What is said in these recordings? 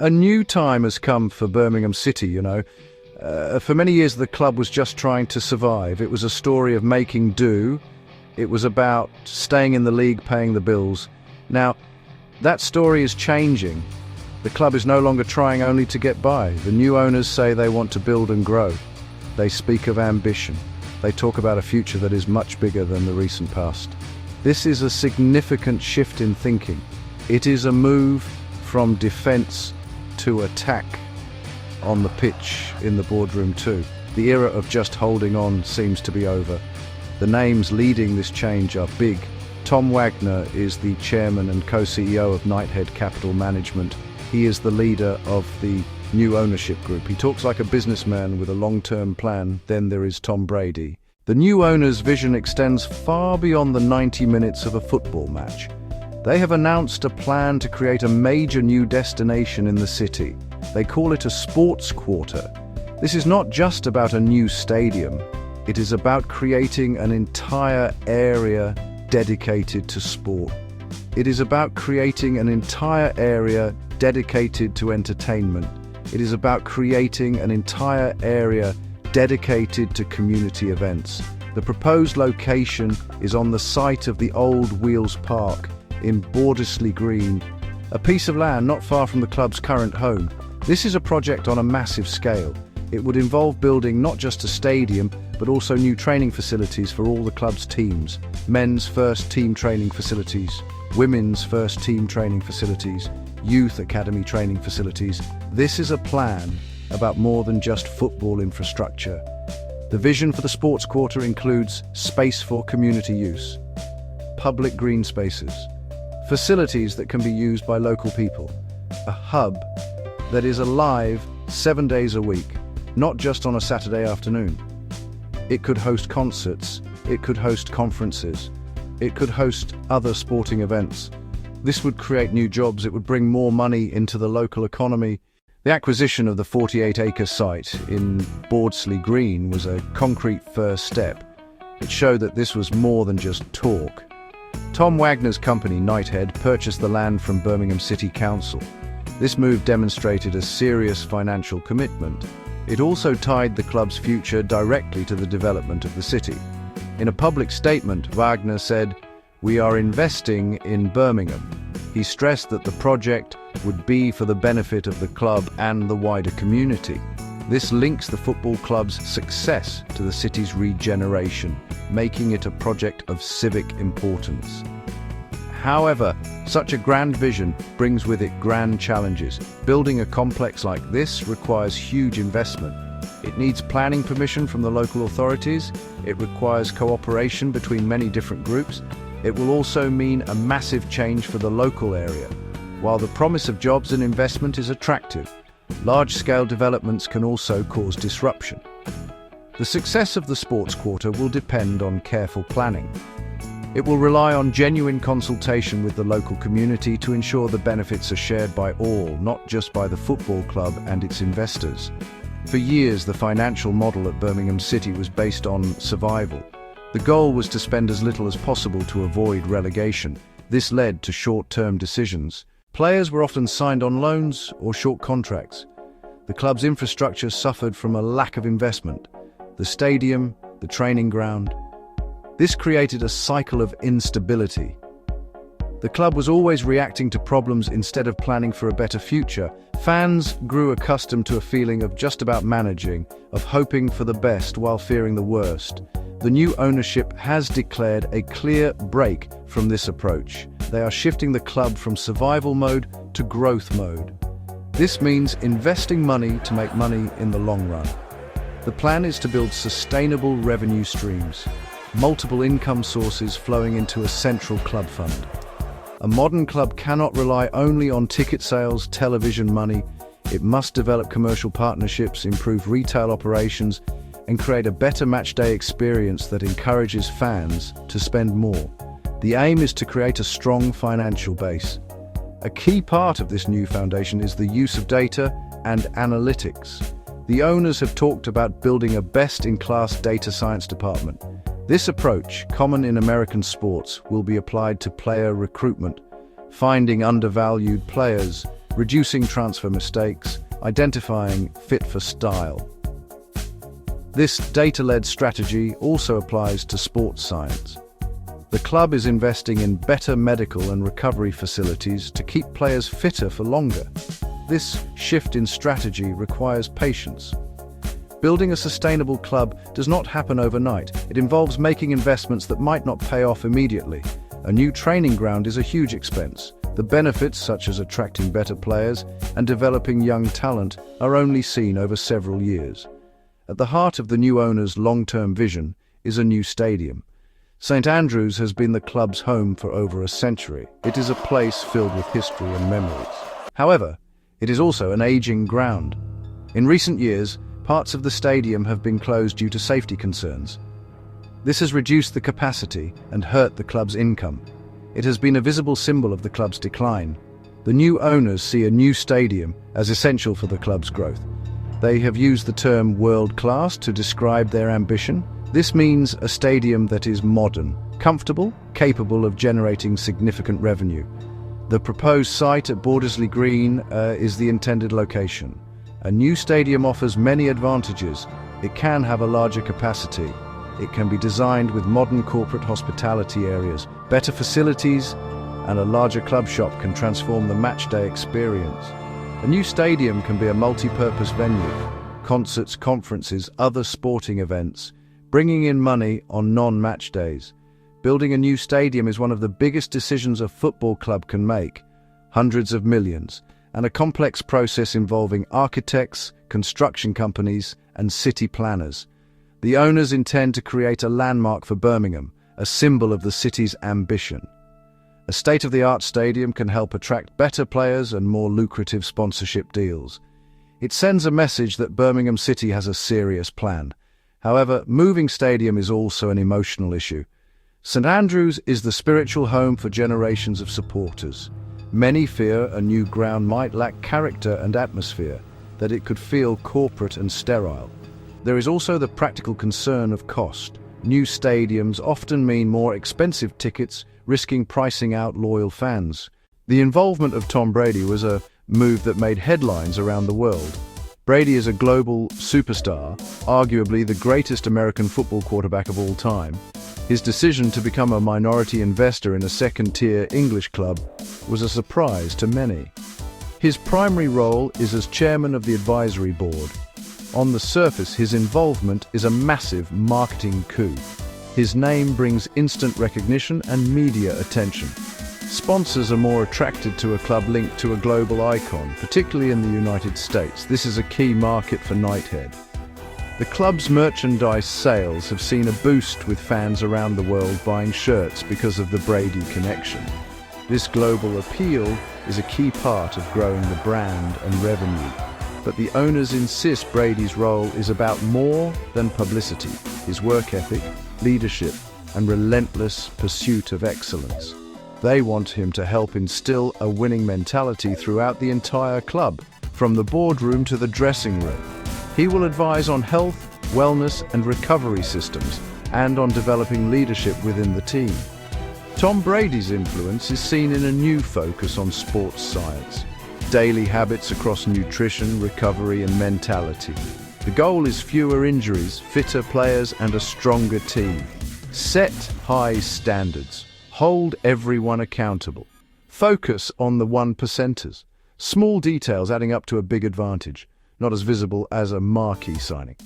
A new time has come for Birmingham City. For many years, the club was just trying to survive. It was a story of making do. It was about staying in the league, paying the bills. Now, that story is changing. The club is no longer trying only to get by. The new owners say they want to build and grow. They speak of ambition. They talk about a future that is much bigger than the recent past. This is a significant shift in thinking. It is a move from defense to attack on the pitch, in the boardroom too. The era of just holding on seems to be over. The names leading this change are big. Tom Wagner is the chairman and co-CEO of Knighthead Capital Management. He is the leader of the new ownership group. He talks like a businessman with a long-term plan. Then there is Tom Brady. The new owner's vision extends far beyond the 90 minutes of a football match. They have announced a plan to create a major new destination in the city. They call it a sports quarter. This is not just about a new stadium. It is about creating an entire area dedicated to sport. It is about creating an entire area dedicated to entertainment. It is about creating an entire area dedicated to community events. The proposed location is on the site of the old Wheels Park in Bordesley Green, a piece of land not far from the club's current home. This is a project on a massive scale. It would involve building not just a stadium, but also new training facilities for all the club's teams. Men's first team training facilities, women's first team training facilities, youth academy training facilities. This is a plan about more than just football infrastructure. The vision for the sports quarter includes space for community use, public green spaces, facilities that can be used by local people, a hub that is alive 7 days a week, not just on a Saturday afternoon. It could host concerts, it could host conferences, it could host other sporting events. This would create new jobs, it would bring more money into the local economy. The acquisition of the 48-acre site in Bordesley Green was a concrete first step. It showed that this was more than just talk. Tom Wagner's company, Knighthead, purchased the land from Birmingham City Council. This move demonstrated a serious financial commitment. It also tied the club's future directly to the development of the city. In a public statement, Wagner said, "We are investing in Birmingham." He stressed that the project would be for the benefit of the club and the wider community. This links the football club's success to the city's regeneration, making it a project of civic importance. However, such a grand vision brings with it grand challenges. Building a complex like this requires huge investment. It needs planning permission from the local authorities. It requires cooperation between many different groups. It will also mean a massive change for the local area. While the promise of jobs and investment is attractive, large-scale developments can also cause disruption. The success of the sports quarter will depend on careful planning. It will rely on genuine consultation with the local community to ensure the benefits are shared by all, not just by the football club and its investors. For years, the financial model at Birmingham City was based on survival. The goal was to spend as little as possible to avoid relegation. This led to short-term decisions. Players were often signed on loans or short contracts. The club's infrastructure suffered from a lack of investment. The stadium, the training ground. This created a cycle of instability. The club was always reacting to problems instead of planning for a better future. Fans grew accustomed to a feeling of just about managing, of hoping for the best while fearing the worst. The new ownership has declared a clear break from this approach. They are shifting the club from survival mode to growth mode. This means investing money to make money in the long run. The plan is to build sustainable revenue streams, multiple income sources flowing into a central club fund. A modern club cannot rely only on ticket sales, television money. It must develop commercial partnerships, improve retail operations, and create a better matchday experience that encourages fans to spend more. The aim is to create a strong financial base. A key part of this new foundation is the use of data and analytics. The owners have talked about building a best-in-class data science department. This approach, common in American sports, will be applied to player recruitment, finding undervalued players, reducing transfer mistakes, identifying fit for style. This data-led strategy also applies to sports science. The club is investing in better medical and recovery facilities to keep players fitter for longer. This shift in strategy requires patience. Building a sustainable club does not happen overnight. It involves making investments that might not pay off immediately. A new training ground is a huge expense. The benefits, such as attracting better players and developing young talent, are only seen over several years. At the heart of the new owner's long-term vision is a new stadium. St Andrews has been the club's home for over a century. It is a place filled with history and memories. However, it is also an aging ground. In recent years, parts of the stadium have been closed due to safety concerns. This has reduced the capacity and hurt the club's income. It has been a visible symbol of the club's decline. The new owners see a new stadium as essential for the club's growth. They have used the term world-class to describe their ambition. This means a stadium that is modern, comfortable, capable of generating significant revenue. The proposed site at Bordesley Green is the intended location. A new stadium offers many advantages. It can have a larger capacity. It can be designed with modern corporate hospitality areas. Better facilities and a larger club shop can transform the matchday experience. A new stadium can be a multi-purpose venue, concerts, conferences, other sporting events, bringing in money on non-match days. Building a new stadium is one of the biggest decisions a football club can make. Hundreds of millions, and a complex process involving architects, construction companies, and city planners. The owners intend to create a landmark for Birmingham, a symbol of the city's ambition. A state-of-the-art stadium can help attract better players and more lucrative sponsorship deals. It sends a message that Birmingham City has a serious plan. However, moving stadium is also an emotional issue. St Andrews is the spiritual home for generations of supporters. Many fear a new ground might lack character and atmosphere, that it could feel corporate and sterile. There is also the practical concern of cost. New stadiums often mean more expensive tickets, risking pricing out loyal fans. The involvement of Tom Brady was a move that made headlines around the world. Brady is a global superstar, arguably the greatest American football quarterback of all time. His decision to become a minority investor in a second-tier English club was a surprise to many. His primary role is as chairman of the advisory board. On the surface, his involvement is a massive marketing coup. His name brings instant recognition and media attention. Sponsors are more attracted to a club linked to a global icon, particularly in the United States. This is a key market for Knighthead. The club's merchandise sales have seen a boost, with fans around the world buying shirts because of the Brady connection. This global appeal is a key part of growing the brand and revenue. But the owners insist Brady's role is about more than publicity. His work ethic, leadership, and relentless pursuit of excellence. They want him to help instill a winning mentality throughout the entire club, from the boardroom to the dressing room. He will advise on health, wellness, and recovery systems, and on developing leadership within the team. Tom Brady's influence is seen in a new focus on sports science, daily habits across nutrition, recovery, and mentality. The goal is fewer injuries, fitter players, and a stronger team. Set high standards. Hold everyone accountable. Focus on the 1%ers. Small details adding up to a big advantage, not as visible as a marquee signing,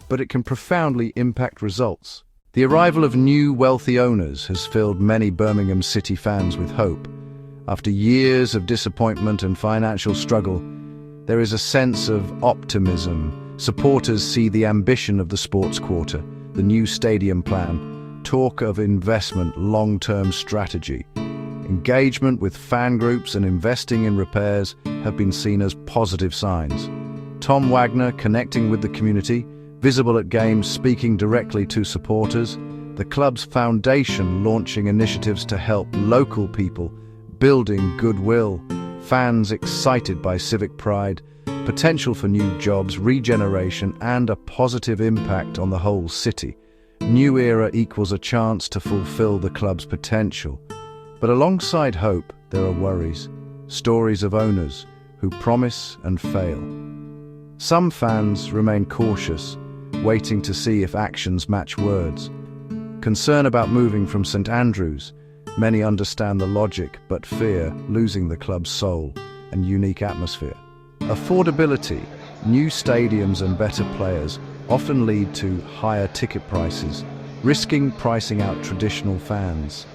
but it can profoundly impact results. The arrival of new wealthy owners has filled many Birmingham City fans with hope. After years of disappointment and financial struggle, there is a sense of optimism. Supporters see the ambition of the sports quarter, the new stadium plan, talk of investment, long-term strategy. Engagement with fan groups and investing in repairs have been seen as positive signs. Tom Wagner connecting with the community, visible at games, speaking directly to supporters. The club's foundation launching initiatives to help local people, building goodwill. Fans excited by civic pride, potential for new jobs, regeneration, and a positive impact on the whole city. New era equals a chance to fulfill the club's potential. But alongside hope, there are worries. Stories of owners who promise and fail. Some fans remain cautious, waiting to see if actions match words. Concern about moving from St Andrews, many understand the logic but fear losing the club's soul and unique atmosphere. Affordability, new stadiums and better players often lead to higher ticket prices, risking pricing out traditional fans.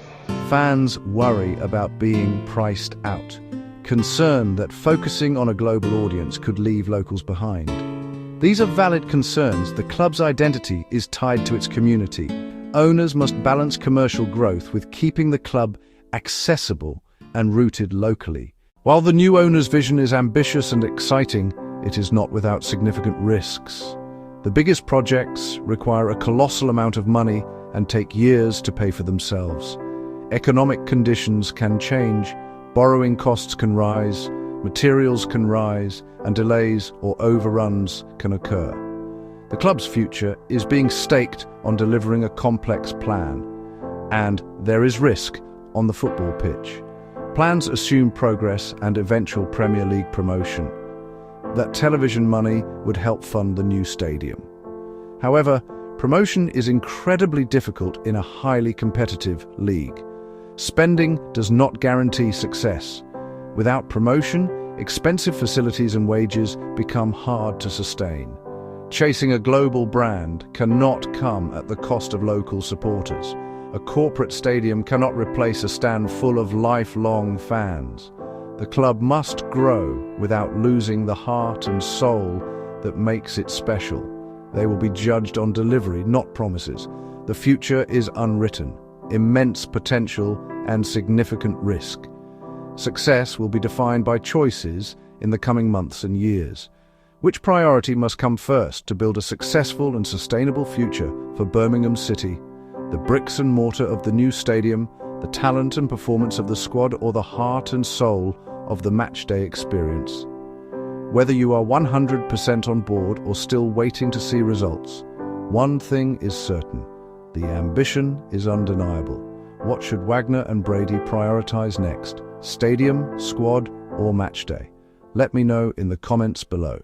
Fans worry about being priced out, concerned that focusing on a global audience could leave locals behind. These are valid concerns. The club's identity is tied to its community. Owners must balance commercial growth with keeping the club accessible and rooted locally. While the new owner's vision is ambitious and exciting, it is not without significant risks. The biggest projects require a colossal amount of money and take years to pay for themselves. Economic conditions can change, borrowing costs can rise, materials can rise, and delays or overruns can occur. The club's future is being staked on delivering a complex plan, and there is risk on the football pitch. Plans assume progress and eventual Premier League promotion. That television money would help fund the new stadium. However, promotion is incredibly difficult in a highly competitive league. Spending does not guarantee success. Without promotion, expensive facilities and wages become hard to sustain. Chasing a global brand cannot come at the cost of local supporters. A corporate stadium cannot replace a stand full of lifelong fans. The club must grow without losing the heart and soul that makes it special. They will be judged on delivery, not promises. The future is unwritten, immense potential and significant risk. Success will be defined by choices in the coming months and years. Which priority must come first to build a successful and sustainable future for Birmingham City? The bricks and mortar of the new stadium, the talent and performance of the squad, or the heart and soul of the matchday experience? Whether you are 100% on board or still waiting to see results, one thing is certain: the ambition is undeniable. What should Wagner and Brady prioritize next? Stadium, squad, or matchday? Let me know in the comments below.